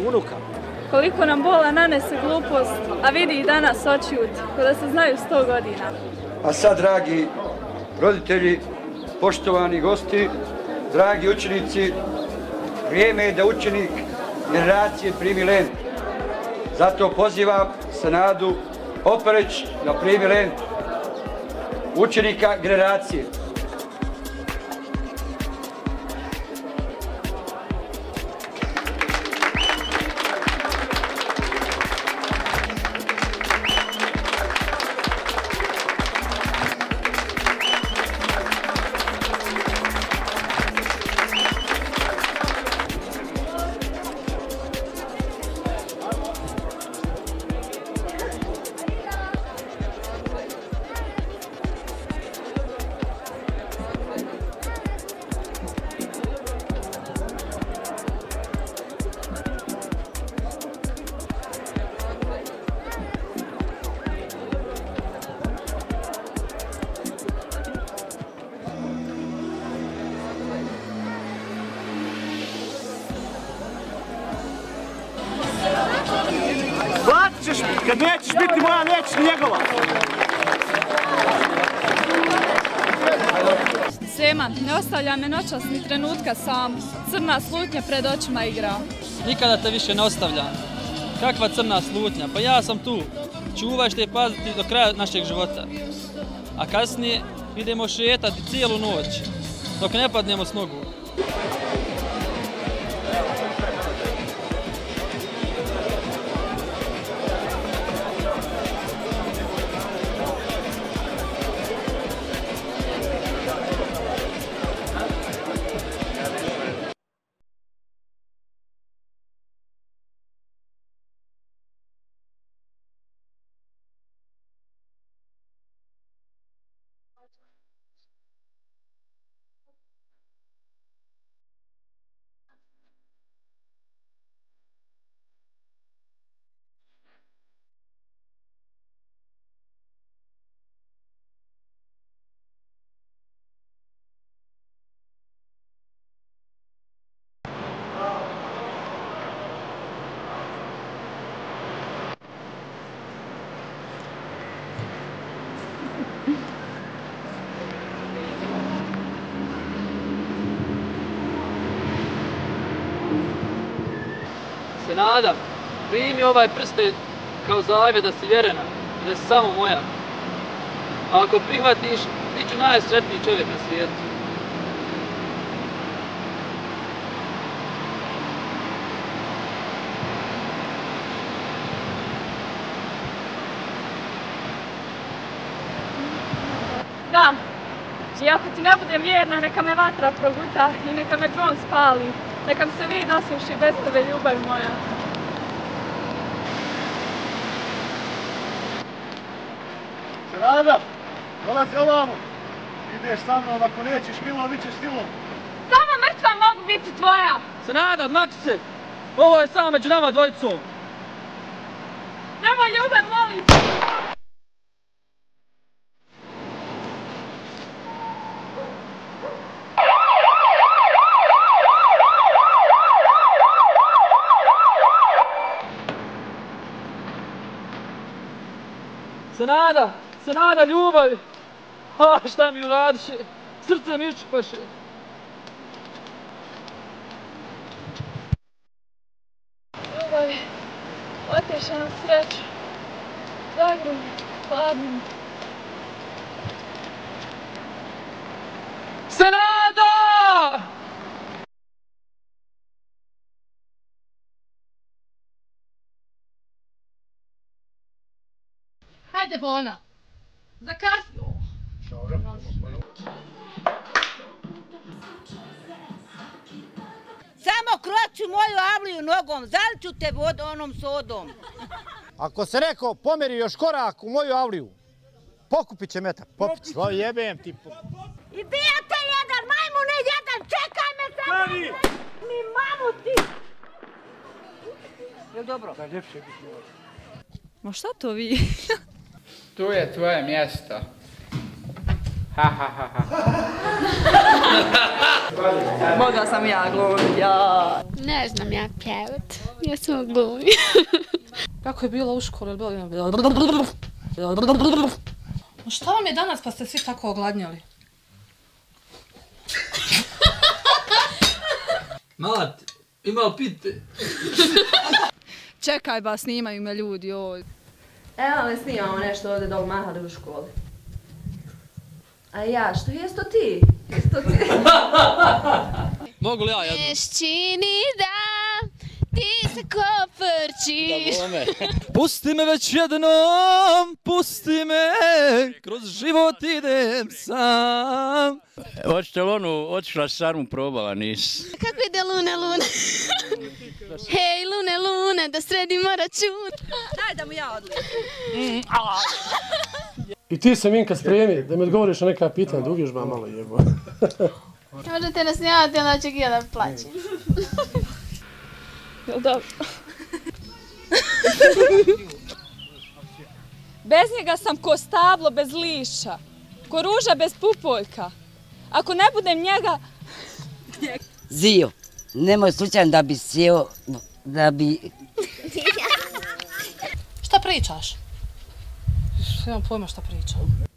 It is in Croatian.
unuka. Koliko nam bola nanese glupost, a vidi i danas očut, ko da se znaju 100 godina. A sad, dragi roditelji, poštovani gosti, dragi učenici, vrijeme je da učenik generacije primi lent. Zato pozivam Senadu Opereć da primi lent učenika generacije. Platit ćeš mi, kad nećeš biti moja, nećeš ni njegova. Srema, ne ostavlja me noćas ni trenutka sam. Crna slutnja pred očima igra. Nikada te više ne ostavljam. Kakva crna slutnja? Pa ja sam tu. Čuvaš te paziti do kraja našeg života. A kasnije idemo šetati cijelu noć, dok ne padnemo s nogu. Senada, primi ovaj prsten kao zavjet da si vjerena i da si samo moja. A ako prihvatiš, bit ću najsretniji čovjek na svijetu. Da, i ako ti ne budem vjerna, neka me vatra proguta i neka me dron spali. Neka mi se vid osuši bez tebe, ljubav moja. Senada, dolazi ovamo. Ideš sa mnom, ako nećeš milom, bit ćeš silom. Samo mrtva mogu biti tvoja! Senada, odmaki se! Ovo je samo među nama dvojicom. Nemoj ljubav, molim! Senada, Senada, ljubavi! A, šta mi uradiše? Srce mi iščupaše. Ljubavi, otiša nam sreću. Zagrum, hladnim. Senada! Hajde, Bona. Zakasnio. Samo kroči moju avliju nogom, zaliću te onom sodom. Ako se neko pomeri još korak u moju avliju, pokupit će metak, popit će. O, jebem ti. I bijete jedan, majmune jedan, čekaj me samo! Mi mamu ti! Jel dobro? Da, ljepše biti. Ma šta to vi? Tu je tvoje mjesto. Ha ha ha ha. Mogla sam ja glumiti, ja. Ne znam ja pjevat, ja samo glumim. Kako je bilo u školi? Šta vam je danas pa ste svi tako ogladnjali? Mati, imao pite. Čekaj ba, snimaju me ljudi ovdje. Evo me snimamo nešto ovdje dok mahali u školi. A ja, što jesto ti? Jesto ti? Mogu li ja jedno? Čini da ti se koprčiš. Pusti me već jednom, pusti me, kroz život idem sam. Hoćete li onu, otišla sarmu, probala nis. Kako ide Lune, Lune? Hej, Lune, Lune, da sredimo račun. Daj da mu ja odlijem. I ti se, Minka, spremi da mi odgovoriš na neka pitanja, da uvježba malo jebo. Možete nas snimati, onda će Gija da plaće. Jel dobro? Bez njega sam ko stablo bez liša, ko ruža bez pupoljka. Ako ne budem njega... Zio, nemoj slučajno da bi sjeo, da bi... Šta pričaš? Nemam pojma šta pričam.